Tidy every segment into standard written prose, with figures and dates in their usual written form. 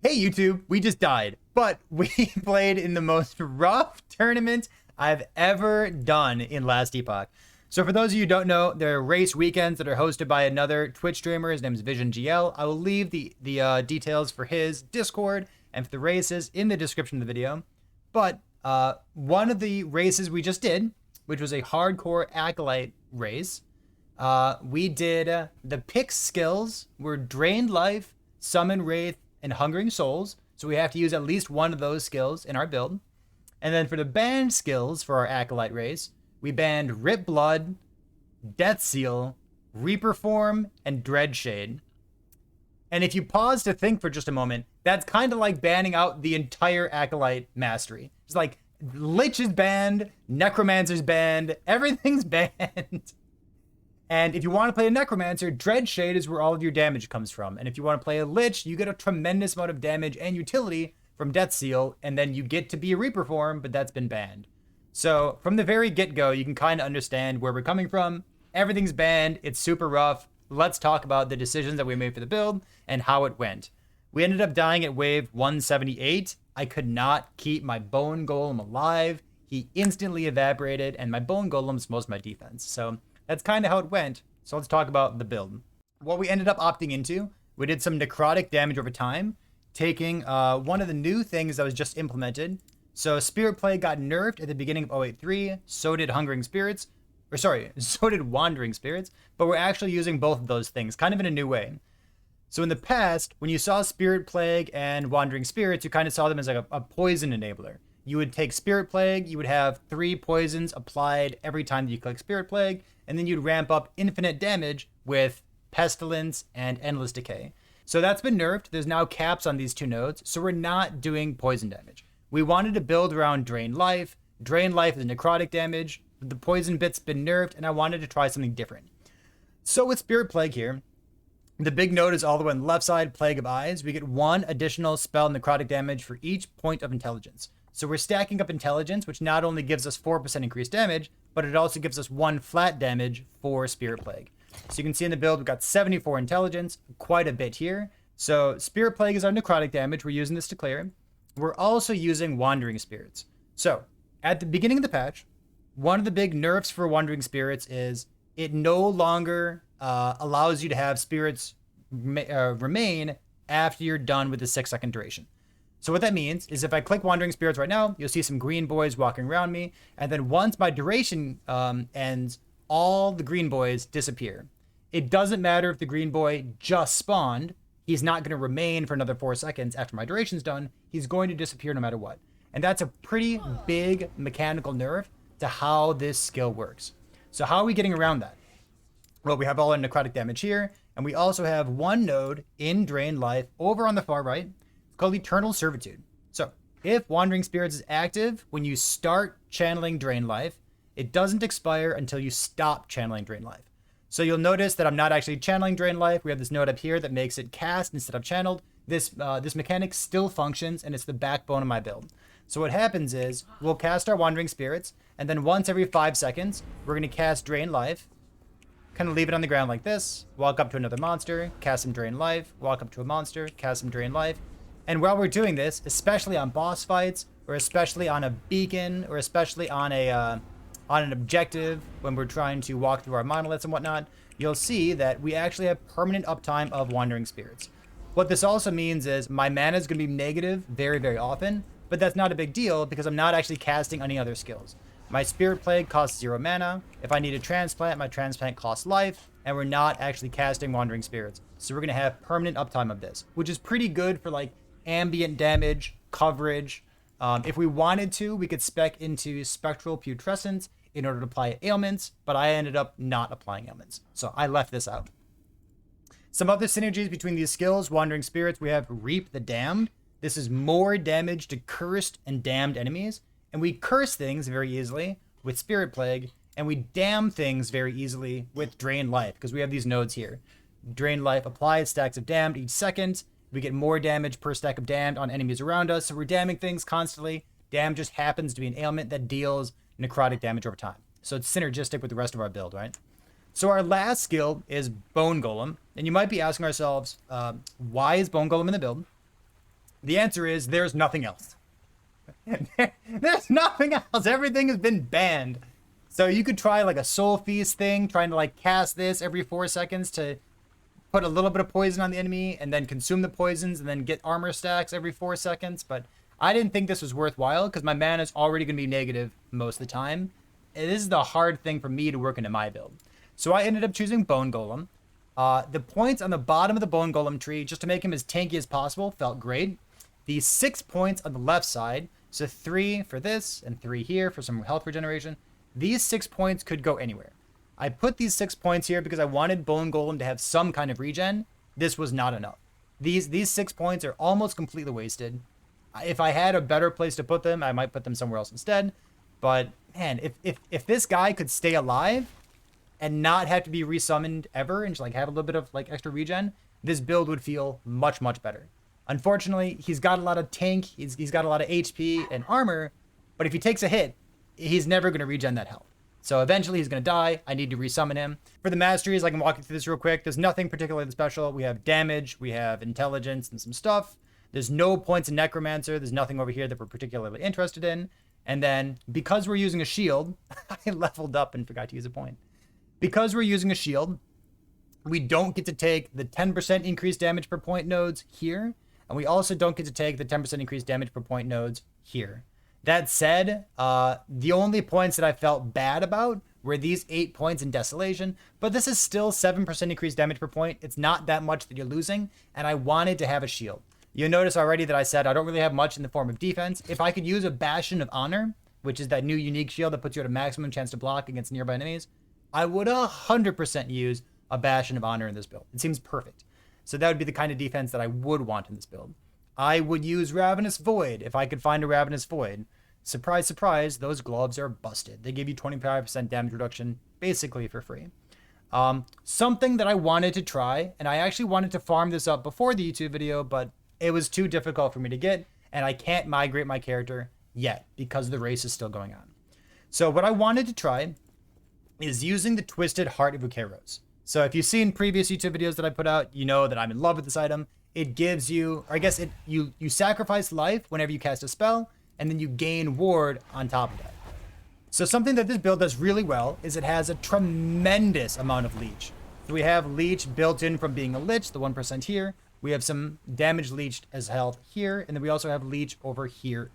Hey YouTube, we just died, but we played in the most rough tournament I've ever done in Last Epoch. So for those of you who don't know, there are race weekends that are hosted by another Twitch streamer. His name is VisionGL. I will leave the details for his Discord and for the races in the description of the video. But one of the races we just did, which was a hardcore Acolyte race, we did the pick skills were Drained Life, Summon Wraith, and Hungering Souls. So we have to use at least one of those skills in our build. And then for the banned skills for our Acolyte race, we banned Rip Blood, Death Seal, Reaper Form, and Dreadshade. And if you pause to think for just a moment, that's kind of like banning out the entire Acolyte mastery. It's like Lich is banned, Necromancer's banned, everything's banned. And if you want to play a Necromancer, Dreadshade is where all of your damage comes from. And if you want to play a Lich, you get a tremendous amount of damage and utility from Death Seal, and then you get to be a Reaper form, but that's been banned. So from the very get-go, you can kind of understand where we're coming from. Everything's banned. It's super rough. Let's talk about the decisions that we made for the build and how it went. We ended up dying at wave 178. I could not keep my Bone Golem alive. He instantly evaporated, and my Bone Golem's most of my defense. So that's kind of how it went. So let's talk about the build. What we ended up opting into, we did some necrotic damage over time, taking one of the new things that was just implemented. So Spirit Plague got nerfed at the beginning of 083, so did Hungering Spirits, so did Wandering Spirits, but we're actually using both of those things kind of in a new way. So in the past, when you saw Spirit Plague and Wandering Spirits, you kind of saw them as like a poison enabler. You would take Spirit Plague, you would have 3 poisons applied every time that you click Spirit Plague, and then you'd ramp up infinite damage with Pestilence and Endless Decay. So that's been nerfed. There's now caps on these 2 nodes, so we're not doing poison damage. We wanted to build around Drained Life. Drained Life is necrotic damage. The poison bit's been nerfed, and I wanted to try something different. So with Spirit Plague here, the big node is all the way on the left side, Plague of Eyes. We get 1 additional spell necrotic damage for each point of intelligence. So we're stacking up intelligence, which not only gives us 4% increased damage, but it also gives us 1 flat damage for Spirit Plague. So you can see in the build, we've got 74 intelligence, quite a bit here. So Spirit Plague is our necrotic damage. We're using this to clear. We're also using Wandering Spirits. So at the beginning of the patch, one of the big nerfs for Wandering Spirits is it no longer allows you to have spirits remain after you're done with the 6-second duration. So what that means is if I click Wandering Spirits right now, you'll see some green boys walking around me. And then once my duration ends, all the green boys disappear. It doesn't matter if the green boy just spawned. He's not going to remain for another 4 seconds after my duration's done. He's going to disappear no matter what. And that's a pretty big mechanical nerf to how this skill works. So how are we getting around that? Well, we have all our necrotic damage here. And we also have 1 node in Drained Life over on the far right. Called Eternal Servitude. So if Wandering Spirits is active when you start channeling Drain Life, it doesn't expire until you stop channeling Drain Life. So you'll notice that I'm not actually channeling Drain Life. We have this node up here that makes it cast instead of channeled. This mechanic still functions, and it's the backbone of my build. So what happens is we'll cast our Wandering Spirits, and then once every 5 seconds, we're going to cast Drain Life, kind of leave it on the ground like this, walk up to another monster, cast some Drain Life, walk up to a monster, cast some Drain Life. And while we're doing this, especially on boss fights, or especially on a beacon, or especially on an objective, when we're trying to walk through our monoliths and whatnot, you'll see that we actually have permanent uptime of Wandering Spirits. What this also means is my mana is going to be negative very, very often, but that's not a big deal because I'm not actually casting any other skills. My Spirit Plague costs 0 mana. If I need a transplant, my transplant costs life, and we're not actually casting Wandering Spirits. So we're going to have permanent uptime of this, which is pretty good for like ambient damage, coverage. If we wanted to, we could spec into Spectral Putrescence in order to apply ailments, but I ended up not applying ailments. So I left this out. Some other synergies between these skills, Wandering Spirits, we have Reap the Damned. This is more damage to cursed and damned enemies. And we curse things very easily with Spirit Plague, and we damn things very easily with Drain Life, because we have these nodes here. Drain Life applies stacks of damned each second. We get more damage per stack of damned on enemies around us, so we're damning things constantly. Damn just happens to be an ailment that deals necrotic damage over time. So it's synergistic with the rest of our build, right? So our last skill is Bone Golem. And you might be asking ourselves, why is Bone Golem in the build? The answer is there's nothing else. There's nothing else. Everything has been banned. So you could try like a Soul Feast thing, trying to like cast this every 4 seconds to put a little bit of poison on the enemy and then consume the poisons and then get armor stacks every 4 seconds. But I didn't think this was worthwhile because my mana is already going to be negative most of the time. And this is the hard thing for me to work into my build. So I ended up choosing Bone Golem. The points on the bottom of the Bone Golem tree, just to make him as tanky as possible, felt great. The 6 points on the left side, so 3 for this and 3 here for some health regeneration. These 6 points could go anywhere. I put these 6 points here because I wanted Bone Golem to have some kind of regen. This was not enough. These 6 points are almost completely wasted. If I had a better place to put them, I might put them somewhere else instead. But man, if this guy could stay alive and not have to be resummoned ever and just like have a little bit of like extra regen, this build would feel much, much better. Unfortunately, he's got a lot of tank, he's got a lot of HP and armor, but if he takes a hit, he's never going to regen that health. So eventually he's going to die. I need to resummon him. For the Masteries, I can walk you through this real quick. There's nothing particularly special. We have damage, we have intelligence and some stuff. There's no points in Necromancer. There's nothing over here that we're particularly interested in. And then because we're using a shield, I leveled up and forgot to use a point. Because we're using a shield, we don't get to take the 10% increased damage per point nodes here. And we also don't get to take the 10% increased damage per point nodes here. That said, the only points that I felt bad about were these 8 points in Desolation, but this is still 7% increased damage per point. It's not that much that you're losing, and I wanted to have a shield. You'll notice already that I said I don't really have much in the form of defense. If I could use a Bastion of Honor, which is that new unique shield that puts you at a maximum chance to block against nearby enemies, I would 100% use a Bastion of Honor in this build. It seems perfect. So that would be the kind of defense that I would want in this build. I would use Ravenous Void if I could find a Ravenous Void. Surprise, surprise, those gloves are busted. They give you 25% damage reduction basically for free. Something that I wanted to try, and I actually wanted to farm this up before the YouTube video, but it was too difficult for me to get, and I can't migrate my character yet because the race is still going on. So what I wanted to try is using the Twisted Heart of Uhkeiros. So if you've seen previous YouTube videos that I put out, you know that I'm in love with this item. It gives you, or I guess you sacrifice life whenever you cast a spell, and then you gain ward on top of that. So something that this build does really well is it has a tremendous amount of leech. So we have leech built in from being a lich, the 1% here. We have some damage leeched as health here, and then we also have leech over here,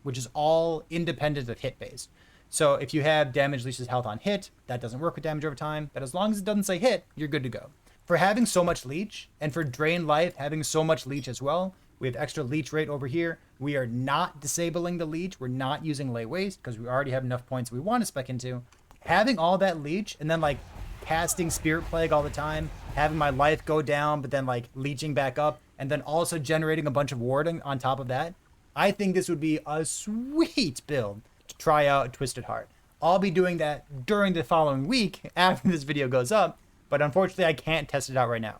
which is all independent of hit based. So if you have damage leeched as health on hit, that doesn't work with damage over time, but as long as it doesn't say hit, you're good to go. For having so much leech, and for drain life having so much leech as well, we have extra leech rate over here. We are not disabling the leech. We're not using lay waste because we already have enough points we want to spec into. Having all that leech and then like casting Spirit Plague all the time, having my life go down, but then like leeching back up, and then also generating a bunch of warding on top of that. I think this would be a sweet build to try out Twisted Heart. I'll be doing that during the following week after this video goes up, but unfortunately I can't test it out right now.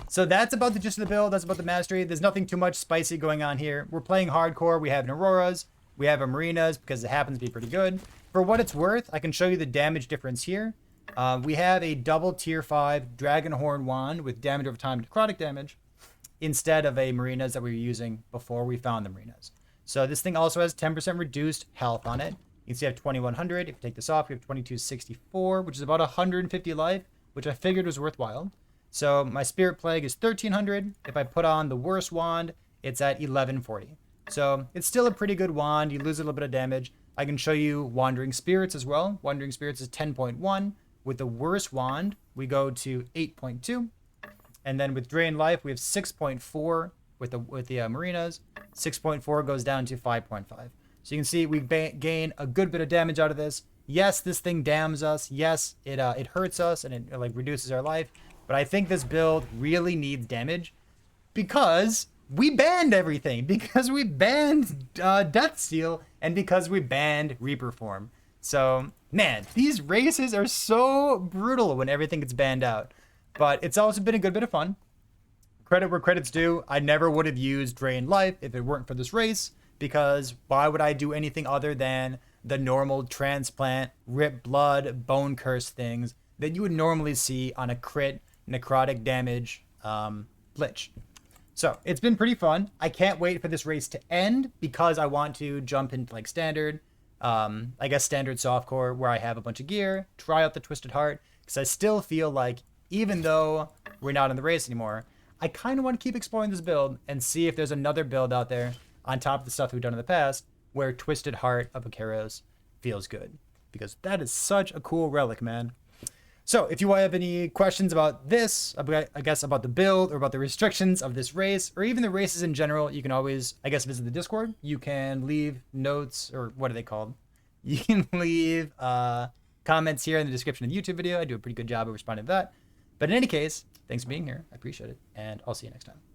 So that's about the gist of the build. That's about the mastery. There's nothing too much spicy going on here. We're playing hardcore. We have an Auroras. We have a Marinas because it happens to be pretty good. For what it's worth, I can show you the damage difference here. We have a double tier 5 Dragonhorn Wand with damage over time necrotic damage instead of a Marinas that we were using before we found the Marinas. So this thing also has 10% reduced health on it. You can see I have 2100. If you take this off, we have 2264, which is about 150 life, which I figured was worthwhile. So my Spirit Plague is 1300. If I put on the worst wand, it's at 1140. So it's still a pretty good wand. You lose a little bit of damage. I can show you Wandering Spirits as well. Wandering Spirits is 10.1. With the worst wand, we go to 8.2. And then with Drain Life, we have 6.4 with the Marinas. 6.4 goes down to 5.5. So you can see we gain a good bit of damage out of this. Yes, this thing damns us. Yes, it hurts us and it like reduces our life. But I think this build really needs damage because we banned everything. Because we banned Deathsteel and because we banned Reaper Form. So, man, these races are so brutal when everything gets banned out. But it's also been a good bit of fun. Credit where credit's due. I never would have used Drain Life if it weren't for this race. Because why would I do anything other than the normal transplant, rip blood, bone curse things that you would normally see on a crit necrotic damage lich. So it's been pretty fun. I can't wait for this race to end because I want to jump into like standard, I guess standard softcore where I have a bunch of gear, try out the Twisted Heart, because I still feel like even though we're not in the race anymore, I kind of want to keep exploring this build and see if there's another build out there on top of the stuff we've done in the past where Twisted Heart of Uhkeiros feels good, because that is such a cool relic, man. So if you have any questions about this, I guess about the build or about the restrictions of this race, or even the races in general, you can always, I guess, visit the Discord. You can leave notes, or what are they called? You can leave comments here in the description of the YouTube video. I do a pretty good job of responding to that. But in any case, thanks for being here. I appreciate it, and I'll see you next time.